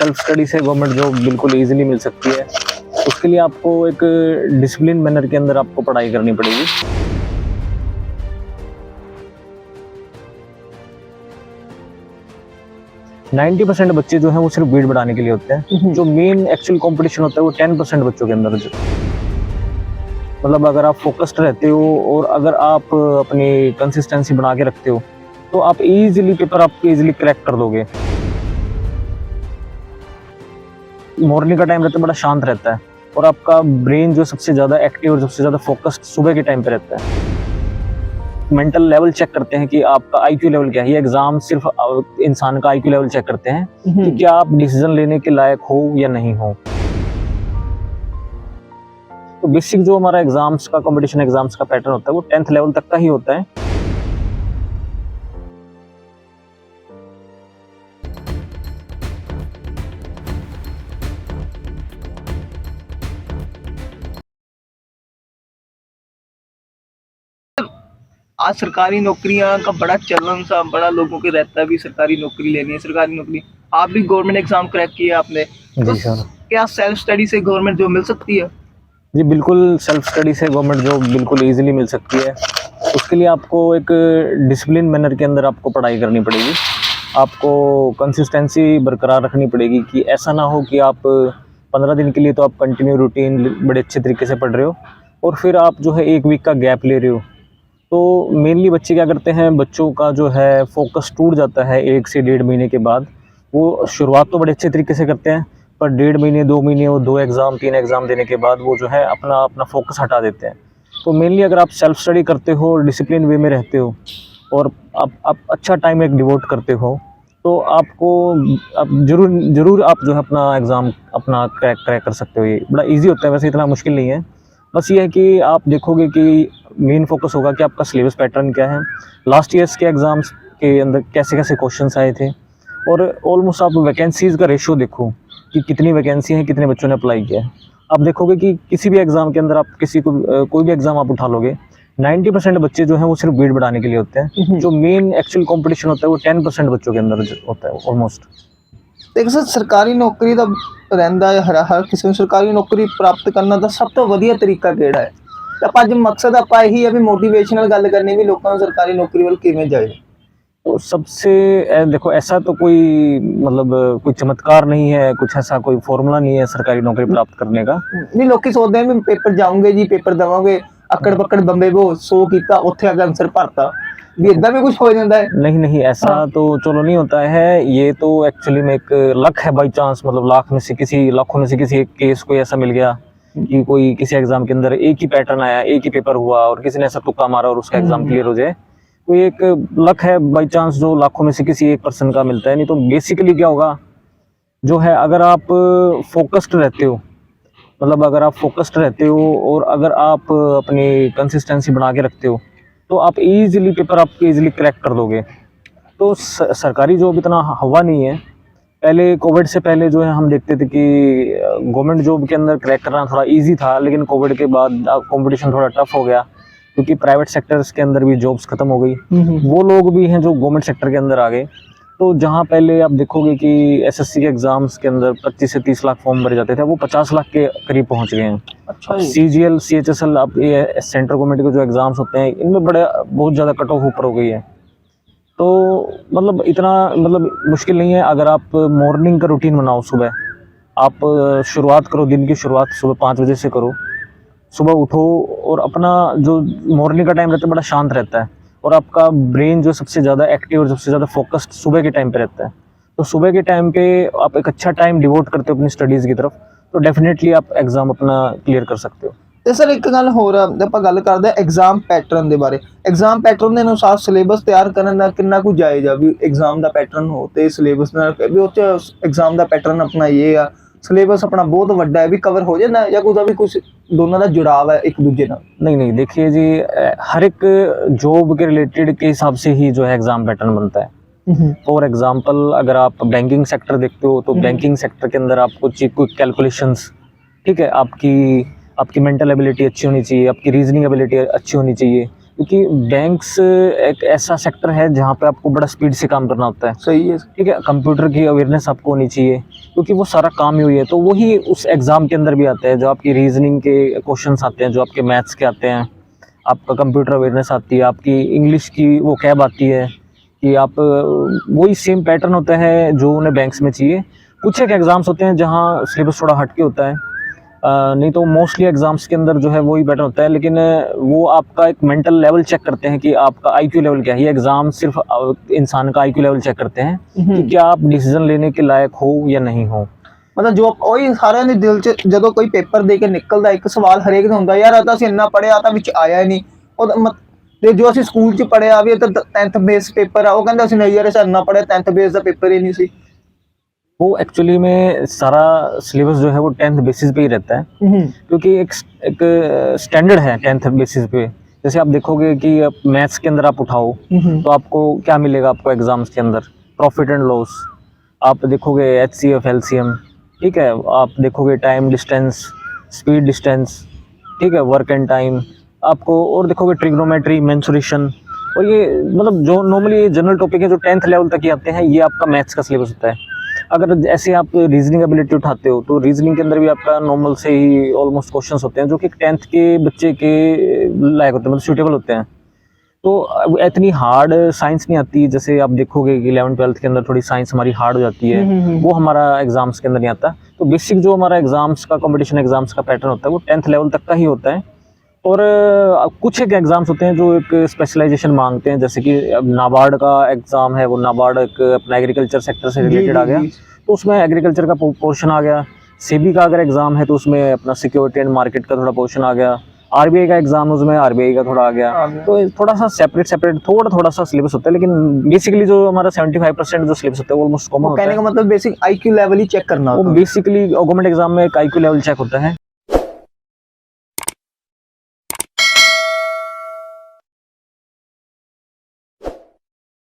Self study से government job बिल्कुल easily मिल सकती है। उसके लिए आपको एक डिसिप्लिन मैनर के अंदर आपको पढ़ाई करनी पड़ेगी। नाइन्टी 90% बच्चे जो हैं वो सिर्फ ग्रेड बढ़ाने के लिए होते हैं। जो मेन एक्चुअल कंपटीशन होता है वो 10% बच्चों के अंदर मतलब अगर आप फोकस्ड रहते हो और अगर आप अपनी कंसिस्टेंसी बना के रखते हो तो आप इजीली पेपर आप इजीली क्रैक कर दोगे। मॉर्निंग का टाइम रहता है बड़ा शांत रहता है और आपका ब्रेन जो सबसे ज़्यादा एक्टिव और सबसे ज़्यादा फोकस्ड सुबह के टाइम पे रहता है। मेंटल लेवल चेक करते हैं कि आपका आईक्यू लेवल क्या है। ये एग्जाम सिर्फ इंसान का आईक्यू लेवल चेक करते हैं कि क्या आप डिसीजन लेने के लायक हो या नहीं हो। तो बेसिक जो हमारा एग्जाम्स का कंपटीशन एग्जाम्स का पैटर्न होता है वो 10th लेवल तक का ही होता है। आज सरकारी नौकरियां का बड़ा चलन सा बड़ा लोगों के रहता है भी सरकारी नौकरी लेनी है सरकारी नौकरी। आप भी गवर्नमेंट एग्जाम क्रैक किया आपने तो जी सर। क्या सेल्फ स्टडी से गवर्नमेंट जॉब मिल सकती है? जी बिल्कुल, सेल्फ स्टडी से गवर्नमेंट जॉब बिल्कुल इजीली मिल सकती है। उसके लिए आपको एक डिसिप्लिन मैनर के अंदर आपको पढ़ाई करनी पड़ेगी। आपको कंसिस्टेंसी बरकरार रखनी पड़ेगी कि ऐसा ना हो कि आप 15 दिन के लिए तो आप कंटिन्यू रूटीन बड़े अच्छे तरीके से पढ़ रहे हो और फिर आप जो है 1 वीक का गैप ले रहे हो। तो मेनली बच्चे क्या करते हैं, बच्चों का जो है फोकस टूट जाता है 1 से 1.5 महीने के बाद। वो शुरुआत तो बड़े अच्छे तरीके से करते हैं पर 1.5 महीने 2 महीने वो 2 एग्ज़ाम 3 एग्ज़ाम देने के बाद वो जो है अपना फोकस हटा देते हैं। तो मेनली अगर आप सेल्फ स्टडी करते हो, डिसिप्लिन वे में रहते हो और आप अच्छा टाइम एक डिवोट करते हो तो आपको आप ज़रूर आप जो है अपना एग्ज़ाम अपना क्रैक कर सकते हो। ये बड़ा ईजी होता है, वैसे इतना मुश्किल नहीं है। बस ये है कि आप देखोगे कि मेन फोकस होगा कि आपका सिलेबस पैटर्न क्या है, लास्ट ईयर्स के एग्ज़ाम्स के अंदर कैसे कैसे क्वेश्चंस आए थे और ऑलमोस्ट आप वैकेंसीज़ का रेशियो देखो कि कितनी वैकेंसी हैं, कितने बच्चों ने अप्लाई किया है। आप देखोगे कि किसी भी एग्ज़ाम के अंदर आप किसी को कोई भी एग्ज़ाम आप उठा लोगे, 90% बच्चे जो हैं वो सिर्फ ग्रेड बढ़ाने के लिए होते हैं। जो मेन एक्चुअल कंपटीशन होता है वो 10% बच्चों के अंदर होता है ऑलमोस्ट। देखो सर सरकारी नौकरी ਦਾ ਰਹਿੰਦਾ ਹੈ ਹਰ ਕਿਸੇ ਨੂੰ ਸਰਕਾਰੀ ਨੌਕਰੀ ਪ੍ਰਾਪਤ ਕਰਨ ਦਾ ਸਭ ਤੋਂ ਵਧੀਆ ਤਰੀਕਾ ਕਿਹੜਾ ਹੈ? ਤੇ ਆਪਾਂ ਅੱਜ ਮਕਸਦ ਆਪਾਂ ਇਹੀ ਹੈ ਵੀ ਮੋਟੀਵੇਸ਼ਨਲ ਗੱਲ ਕਰਨੀ ਵੀ ਲੋਕਾਂ ਨੂੰ ਸਰਕਾਰੀ ਨੌਕਰੀ ਵੱਲ ਕਿਵੇਂ ਜਾਏ। तो सबसे देखो ऐसा तो कोई मतलब कोई चमत्कार नहीं है, कुछ ऐसा कोई फॉर्मूला नहीं है सरकारी नौकरी प्राप्त करने का। नहीं लोग सोचते हैं भी पेपर जाऊंगे जी पेपर देवांगे अकड़ पकड़ बंबे वो 100 कीता उत्थे आके आंसर भरता भी इदा भी कुछ हो जाता है। नहीं ऐसा तो चलो नहीं होता है। ये तो एक्चुअली में एक लक है, बाई चांस मतलब लाखों में से किसी एक केस कोई ऐसा मिल गया कि कोई किसी एग्जाम के अंदर एक ही पैटर्न आया, एक ही पेपर हुआ और किसी ने ऐसा तुक्का मारा और उसका एग्जाम क्लियर हो जाए। तो ये एक लक है बाई चांस जो लाखों में से किसी एक पर्सन का मिलता है। नहीं तो बेसिकली क्या होगा जो है, अगर आप फोकस्ड रहते हो मतलब अगर आप फोकस्ड रहते हो और अगर आप अपनी कंसिस्टेंसी बना के रखते हो तो आप इजीली पेपर आप इजीली क्रैक कर दोगे। तो सरकारी जॉब इतना हवा नहीं है। पहले कोविड से पहले जो है हम देखते थे कि गवर्नमेंट जॉब के अंदर क्रैक करना थोड़ा इजी था, लेकिन कोविड के बाद कंपटीशन थोड़ा टफ हो गया क्योंकि प्राइवेट सेक्टर्स के अंदर भी जॉब्स खत्म हो गई। वो लोग भी हैं जो गवर्नमेंट सेक्टर के अंदर आ गए। तो जहाँ पहले आप देखोगे कि एसएससी के एग्जाम्स के अंदर 25 से 30 लाख फॉर्म भरे जाते थे, वो 50 लाख के करीब पहुँच गए हैं। अच्छा CGL CHSL अब ये सेंट्रल गवर्नमेंट के जो एग्ज़ाम्स होते हैं इनमें बहुत ज़्यादा कट ऑफ ऊपर हो गई है। तो मतलब इतना मतलब मुश्किल नहीं है। अगर आप मॉर्निंग का रूटीन बनाओ, सुबह आप शुरुआत करो, दिन की शुरुआत सुबह 5 बजे से करो। सुबह उठो और अपना जो मॉर्निंग का टाइम रहता है बड़ा शांत रहता है और आपका ब्रेन जो सबसे ज़्यादा एक्टिव और सबसे ज़्यादा फोकस्ड सुबह के टाइम पे रहता है। तो सुबह के टाइम पे आप एक अच्छा टाइम डिवोट करते हो अपनी स्टडीज़ की तरफ तो डेफिनेटली आप एग्ज़ाम अपना क्लियर कर सकते हो। ਤੇ ਸਰ ਇੱਕ ਗੱਲ ਹੋਰ ਆਪਾਂ ਗੱਲ ਕਰਦੇ ਆ ਐਗਜ਼ਾਮ ਪੈਟਰਨ ਦੇ ਬਾਰੇ। ਐਗਜ਼ਾਮ ਪੈਟਰਨ ਦੇ ਅਨੁਸਾਰ ਸਿਲੇਬਸ ਤਿਆਰ ਕਰਨ ਦਾ ਕਿੰਨਾ ਕੁ ਜਾਇਜ਼ ਆ ਵੀ ਐਗਜ਼ਾਮ ਦਾ ਪੈਟਰਨ ਹੋ ਤੇ ਸਿਲੇਬਸ ਨਾਲ ਵੀ ਉਹ ਚ ਐਗਜ਼ਾਮ ਦਾ ਪੈਟਰਨ ਆਪਣਾ ਇਹ ਆ सिलेबस अपना बहुत ਵੱਡਾ है भी कवर हो जाता है या कुछ भी कुछ दोनों का जुड़ाव है एक दूसरे नाल? नहीं देखिए जी, हर एक जॉब के रिलेटेड के हिसाब से ही जो है एग्ज़ाम पैटर्न बनता है। फॉर एग्जांपल अगर आप बैंकिंग सेक्टर देखते हो तो बैंकिंग सेक्टर के अंदर आपको क्विक कैलकुलेशंस, ठीक है, आपकी मेंटल एबिलिटी अच्छी होनी चाहिए, आपकी रीजनिंग एबिलिटी अच्छी होनी चाहिए, क्योंकि बैंक्स एक ऐसा सेक्टर है जहाँ पे आपको बड़ा स्पीड से काम करना होता है। सही है। ठीक है, कंप्यूटर की अवेयरनेस आपको होनी चाहिए, क्योंकि वो सारा काम ही हुई है। तो वही उस एग्ज़ाम के अंदर भी आता है, जो आपकी रीजनिंग के क्वेश्चंस आते हैं, जो आपके मैथ्स के आते हैं, आपका कंप्यूटर अवेयरनेस आती है, आपकी इंग्लिश की वो कैब आती है, कि आप वही सेम पैटर्न होता है जो उन्हें बैंक्स में चाहिए। कुछ एक एग्ज़ाम्स होते हैं जहाँ सिलेबस थोड़ा हटके होता है, नहीं तो मोस्टली एग्ज़ाम्स के अंदर जो है वही पैटर्न होता है। लेकिन वो आपका एक मेंटल लेवल चेक करते हैं कि आपका आईक्यू लेवल क्या है। ये एग्ज़ाम सिर्फ इंसान का आईक्यू लेवल चेक करते हैं कि क्या आप डिसीजन लेने के लायक हो या नहीं हो। मतलब जो ਉਹੀ ਸਾਰਿਆਂ ਦੇ ਦਿਲ 'ਚ ਜਦੋਂ ਕੋਈ ਪੇਪਰ ਦੇ ਕੇ ਨਿਕਲਦਾ ਇੱਕ ਸਵਾਲ ਹਰੇਕ ਦਾ ਹੁੰਦਾ, ਯਾਰ ਆ ਤਾਂ ਅਸੀਂ ਇੰਨਾ ਪੜ੍ਹਿਆ ਤਾਂ ਵਿੱਚ ਆਇਆ ਹੀ ਨਹੀਂ। ਤੇ ਜੋ ਅਸੀਂ ਸਕੂਲ 'ਚ ਪੜ੍ਹਿਆ ਵੀ ਇਹ ਤਾਂ 10th ਬੇਸ ਪੇਪਰ ਆ, ਉਹ ਕਹਿੰਦਾ ਅਸੀਂ नहीं यार ऐसा ਇੰਨਾ पढ़े 10th बेस ਦਾ पेपर ही नहीं सी। वो एक्चुअली में सारा सिलेबस जो है वो 10th बेसिस पे ही रहता है, क्योंकि एक स्टैंडर्ड है 10th बेसिस पे। जैसे आप देखोगे कि मैथ्स के अंदर आप उठाओ तो आपको क्या मिलेगा, आपको एग्जाम्स के अंदर प्रॉफिट एंड लॉस, आप देखोगे HCF LCM, ठीक है, आप देखोगे टाइम डिस्टेंस, स्पीड डिस्टेंस, ठीक है, वर्क एंड टाइम आपको, और देखोगे ट्रिग्नोमेट्री, मेंसुरेशन। और ये मतलब जो नॉर्मली जनरल टॉपिक है जो 10th लेवल तक ही आते हैं, ये आपका मैथ्स का सिलेबस होता है। अगर ऐसे आप रीजनिंग एबिलिटी उठाते हो तो रीजनिंग के अंदर भी आपका नॉर्मल से ही ऑलमोस्ट क्वेश्चंस होते हैं जो कि 10th के बच्चे के लायक होते हैं, मतलब सूटेबल होते हैं। तो इतनी हार्ड साइंस नहीं आती, जैसे आप देखोगे कि 11th-12th के अंदर थोड़ी साइंस हमारी हार्ड हो जाती है, वो हमारा एग्जाम्स के अंदर नहीं आता। तो बेसिक जो हमारा एग्जाम्स का कॉम्पिटिशन एग्जाम्स का पैटर्न होता है वो 10th लेवल तक का ही होता है। और कुछ एक एग्ज़ाम्स होते हैं जो एक स्पेशलाइजेशन मांगते हैं, जैसे कि अब नाबार्ड का एग्ज़ाम है, वो नाबार्ड एक अपना एग्रीकल्चर सेक्टर से रिलेटेड आ गया, तो उसमें एग्रीकल्चर का पोर्शन आ गया। सेबी का अगर एग्ज़ाम है तो उसमें अपना सिक्योरिटी एंड मार्केट का थोड़ा पोर्शन आ गया। आरबीआई का एग्ज़ाम, उसमें आरबीआई का थोड़ा आ गया। तो थोड़ा सा सेपरेट थोड़ा सा सिलेबस होता है, लेकिन बेसिकली जो हमारा 75% जो सिलेबस होता है वो ऑलमोस्ट कॉमन होता है। कहने का मतलब बेसिक आईक्यू लेवल ही चेक करना होता है। वो बेसिकली गवर्नमेंट एग्जाम में एक आईक्यू लेवल चेक होता है।